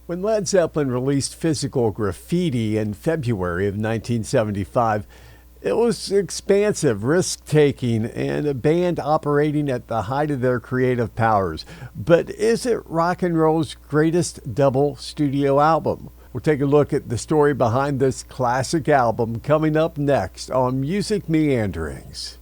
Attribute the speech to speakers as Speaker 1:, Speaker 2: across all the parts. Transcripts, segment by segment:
Speaker 1: When Led Zeppelin released Physical Graffiti in February of 1975, it was expansive, risk-taking, and a band operating at the height of their creative powers. But is it rock and roll's greatest double studio album? We'll take a look at the story behind this classic album coming up next on Music Meanderings.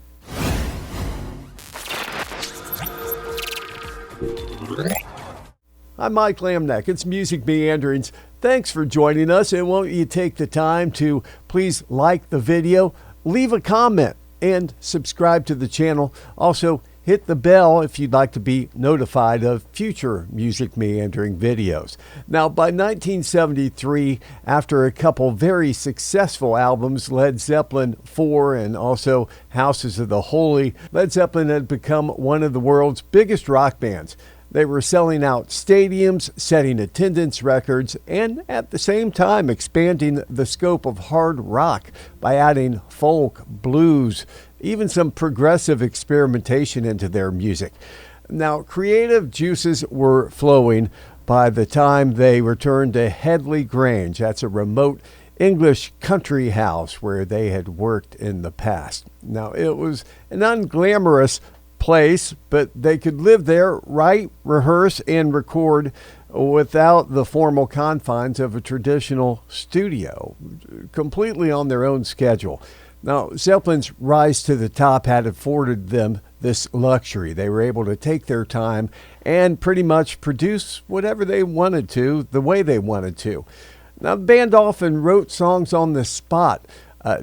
Speaker 1: I'm Mike Lamneck. It's Music Meanderings. Thanks for joining us, and won't you take the time to please like the video, leave a comment, and subscribe to the channel. Also, hit the bell if you'd like to be notified of future Music Meandering videos. Now, by 1973, after a couple very successful albums, Led Zeppelin 4 and also Houses of the Holy, Led Zeppelin had become one of the world's biggest rock bands. They were selling out stadiums, setting attendance records, and at the same time expanding the scope of hard rock by adding folk, blues, even some progressive experimentation into their music. Now, creative juices were flowing by the time they returned to Headley Grange. That's a remote English country house where they had worked in the past. Now, it was an unglamorous place, but they could live there, write, rehearse, and record without the formal confines of a traditional studio, completely on their own schedule. Now, Zeppelin's rise to the top had afforded them this luxury. They were able to take their time and pretty much produce whatever they wanted to, the way they wanted to. Now, the band often wrote songs on the spot,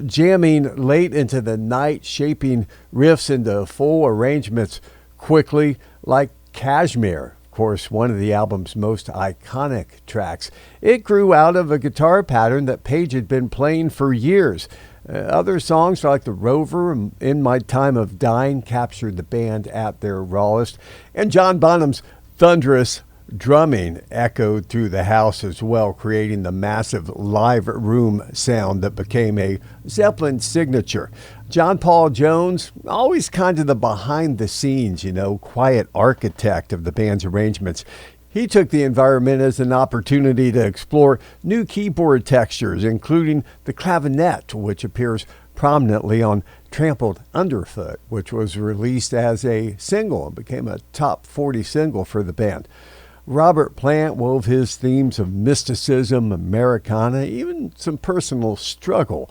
Speaker 1: jamming late into the night, shaping riffs into full arrangements quickly, like Kashmir, of course, one of the album's most iconic tracks. It grew out of a guitar pattern that Page had been playing for years. Other songs like The Rover and In My Time of Dying captured the band at their rawest, and John Bonham's thunderous drumming echoed through the house as well, creating the massive live room sound that became a Zeppelin signature. John Paul Jones, always kind of the behind the scenes, quiet architect of the band's arrangements. He took the environment as an opportunity to explore new keyboard textures, including the clavinet, which appears prominently on Trampled Underfoot, which was released as a single and became a top 40 single for the band. Robert Plant wove his themes of mysticism, Americana, even some personal struggle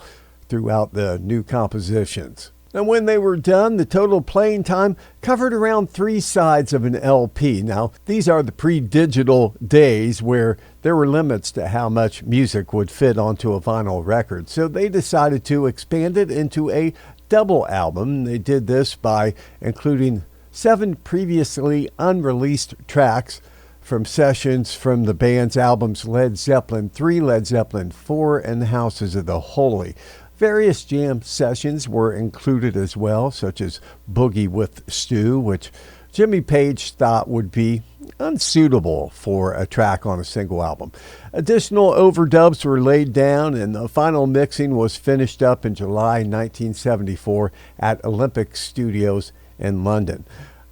Speaker 1: throughout the new compositions. And when they were done, the total playing time covered around 3 sides of an LP. Now, these are the pre-digital days where there were limits to how much music would fit onto a vinyl record. So they decided to expand it into a double album. They did this by including 7 previously unreleased tracks from sessions from the band's albums Led Zeppelin 3, Led Zeppelin 4, and Houses of the Holy. Various jam sessions were included as well, such as Boogie with Stu, which Jimmy Page thought would be unsuitable for a track on a single album. Additional overdubs were laid down, and the final mixing was finished up in July 1974 at Olympic Studios in London.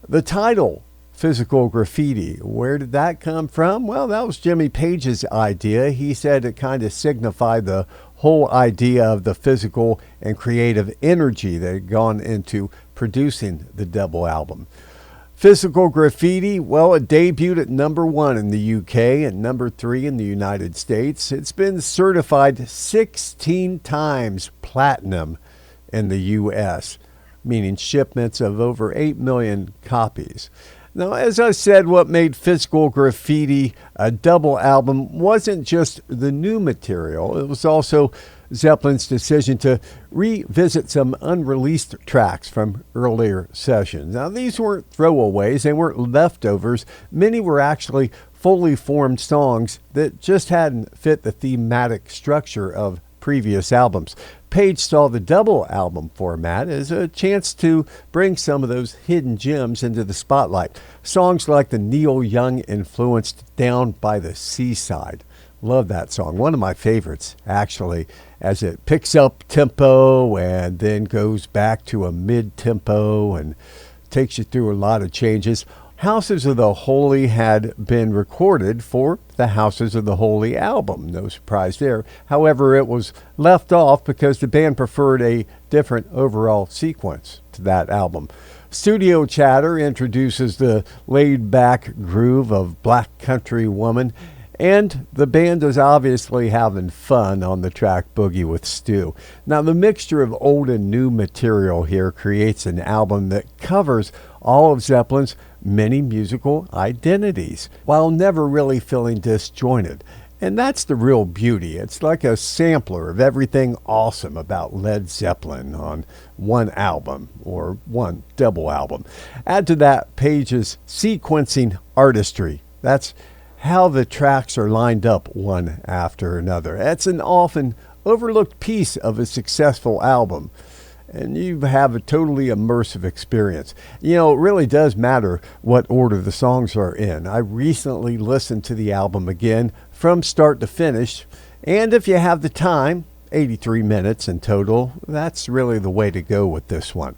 Speaker 1: The title, Physical Graffiti, where did that come from? Well, that was Jimmy Page's idea. He said it kind of signified the whole idea of the physical and creative energy that had gone into producing the double album. Physical Graffiti, well, it debuted at number 1 in the UK and number 3 in the United States. It's been certified 16 times platinum in the US, meaning shipments of over 8 million copies. Now, as I said, what made Physical Graffiti a double album wasn't just the new material. It was also Zeppelin's decision to revisit some unreleased tracks from earlier sessions. Now, these weren't throwaways. They weren't leftovers. Many were actually fully formed songs that just hadn't fit the thematic structure of previous albums. Page saw the double album format as a chance to bring some of those hidden gems into the spotlight. Songs like the Neil Young influenced Down by the Seaside. Love that song. One of my favorites, actually, as it picks up tempo and then goes back to a mid-tempo and takes you through a lot of changes. Houses of the Holy had been recorded for the Houses of the Holy album. No surprise there. However, it was left off because the band preferred a different overall sequence to that album. Studio Chatter introduces the laid-back groove of Black Country Woman, and the band is obviously having fun on the track Boogie with Stu. Now, the mixture of old and new material here creates an album that covers all of Zeppelin's many musical identities, while never really feeling disjointed. And that's the real beauty. It's like a sampler of everything awesome about Led Zeppelin on one album, or one double album. Add to that Page's sequencing artistry. That's how the tracks are lined up one after another. That's an often overlooked piece of a successful album, and you have a totally immersive experience. You know, it really does matter what order the songs are in. I recently listened to the album again from start to finish, and if you have the time, 83 minutes in total, that's really the way to go with this one.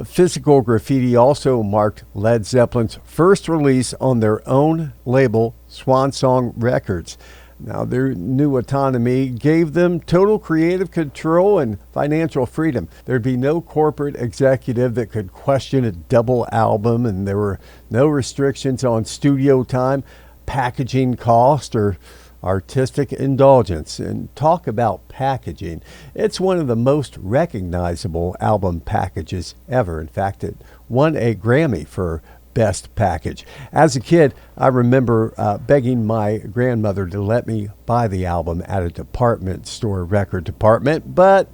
Speaker 1: Physical Graffiti also marked Led Zeppelin's first release on their own label, Swan Song Records. Now, their new autonomy gave them total creative control and financial freedom. There'd be no corporate executive that could question a double album, and there were no restrictions on studio time, packaging cost, or artistic indulgence. And talk about packaging. It's one of the most recognizable album packages ever. In fact, it won a Grammy for Best Package. As a kid, I remember begging my grandmother to let me buy the album at a department store record department, but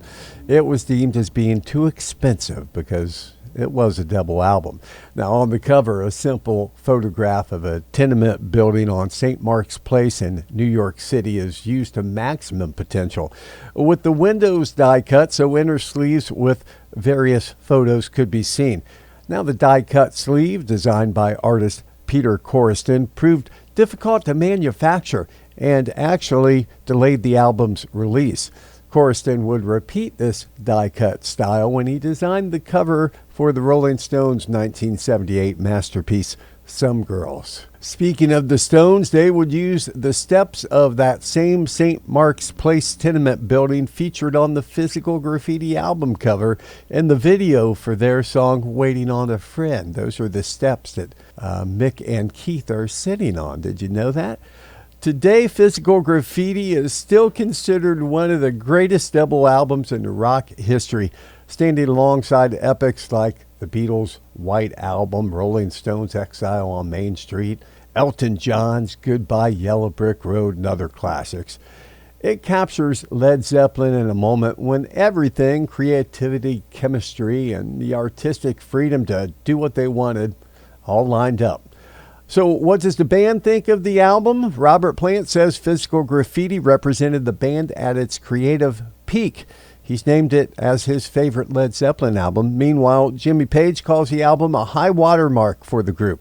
Speaker 1: it was deemed as being too expensive because it was a double album. Now, on the cover, a simple photograph of a tenement building on St. Mark's Place in New York City is used to maximum potential, with the windows die cut so inner sleeves with various photos could be seen. Now, the die-cut sleeve, designed by artist Peter Coriston, proved difficult to manufacture and actually delayed the album's release. Coriston would repeat this die-cut style when he designed the cover for the Rolling Stones' 1978 masterpiece, Some Girls. Speaking of the Stones, they would use the steps of that same St. Mark's Place tenement building featured on the Physical Graffiti album cover in the video for their song Waiting on a Friend. Those are the steps that Mick and Keith are sitting on. Did you know that? Today, Physical Graffiti is still considered one of the greatest double albums in rock history, standing alongside epics like the Beatles' White Album, Rolling Stones' Exile on Main Street, Elton John's Goodbye Yellow Brick Road, and other classics. It captures Led Zeppelin in a moment when everything, creativity, chemistry, and the artistic freedom to do what they wanted, all lined up. So what does the band think of the album? Robert Plant says Physical Graffiti represented the band at its creative peak. He's named it as his favorite Led Zeppelin album. Meanwhile, Jimmy Page calls the album a high watermark for the group.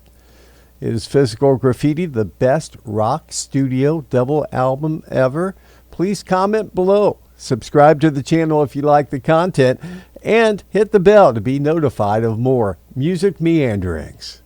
Speaker 1: Is Physical Graffiti the best rock studio double album ever? Please comment below. Subscribe to the channel if you like the content, and hit the bell to be notified of more Music Meanderings.